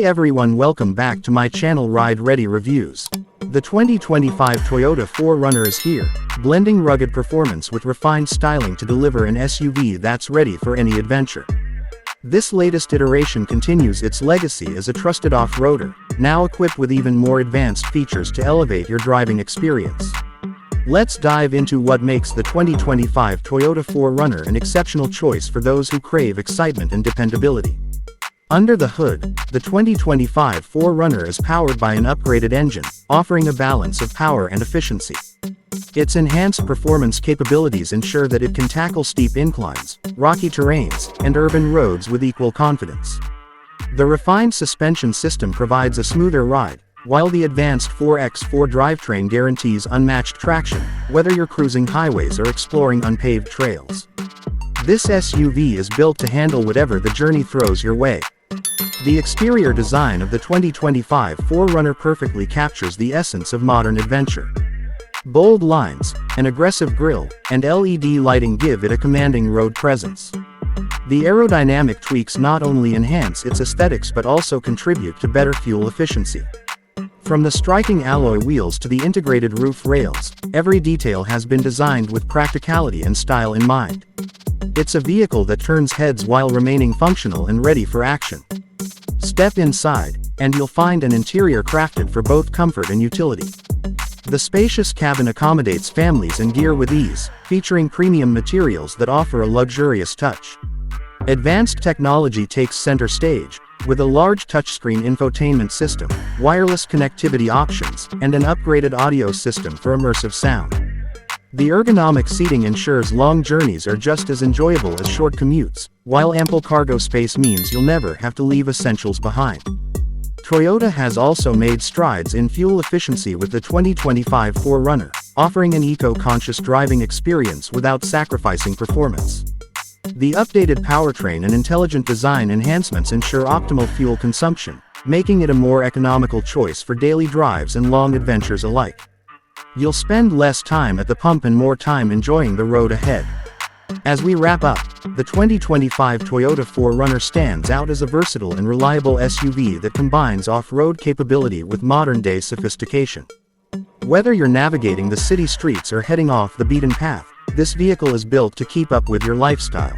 Hey everyone, welcome back to my channel Ride Ready Reviews. The 2025 Toyota 4Runner is here, blending rugged performance with refined styling to deliver an SUV that's ready for any adventure. This latest iteration continues its legacy as a trusted off-roader, now equipped with even more advanced features to elevate your driving experience. Let's dive into what makes the 2025 Toyota 4Runner an exceptional choice for those who crave excitement and dependability. Under the hood, the 2025 4Runner is powered by an upgraded engine, offering a balance of power and efficiency. Its enhanced performance capabilities ensure that it can tackle steep inclines, rocky terrains, and urban roads with equal confidence. The refined suspension system provides a smoother ride, while the advanced 4x4 drivetrain guarantees unmatched traction, whether you're cruising highways or exploring unpaved trails. This SUV is built to handle whatever the journey throws your way. The exterior design of the 2025 4Runner perfectly captures the essence of modern adventure. Bold lines, an aggressive grille, and LED lighting give it a commanding road presence. The aerodynamic tweaks not only enhance its aesthetics but also contribute to better fuel efficiency. From the striking alloy wheels to the integrated roof rails, every detail has been designed with practicality and style in mind. It's a vehicle that turns heads while remaining functional and ready for action. Step inside, and you'll find an interior crafted for both comfort and utility. The spacious cabin accommodates families and gear with ease, featuring premium materials that offer a luxurious touch. Advanced technology takes center stage, with a large touchscreen infotainment system, wireless connectivity options, and an upgraded audio system for immersive sound. The ergonomic seating ensures long journeys are just as enjoyable as short commutes, while ample cargo space means you'll never have to leave essentials behind. Toyota has also made strides in fuel efficiency with the 2025 4Runner, offering an eco-conscious driving experience without sacrificing performance. The updated powertrain and intelligent design enhancements ensure optimal fuel consumption, making it a more economical choice for daily drives and long adventures alike. You'll spend less time at the pump and more time enjoying the road ahead. As we wrap up, the 2025 Toyota 4Runner stands out as a versatile and reliable SUV that combines off-road capability with modern-day sophistication. Whether you're navigating the city streets or heading off the beaten path, this vehicle is built to keep up with your lifestyle.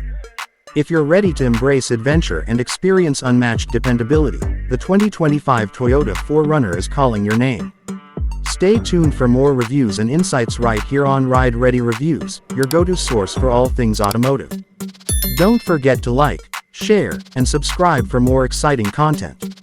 If you're ready to embrace adventure and experience unmatched dependability, the 2025 Toyota 4Runner is calling your name. Stay tuned for more reviews and insights right here on Ride Ready Reviews, your go-to source for all things automotive. Don't forget to like, share, and subscribe for more exciting content.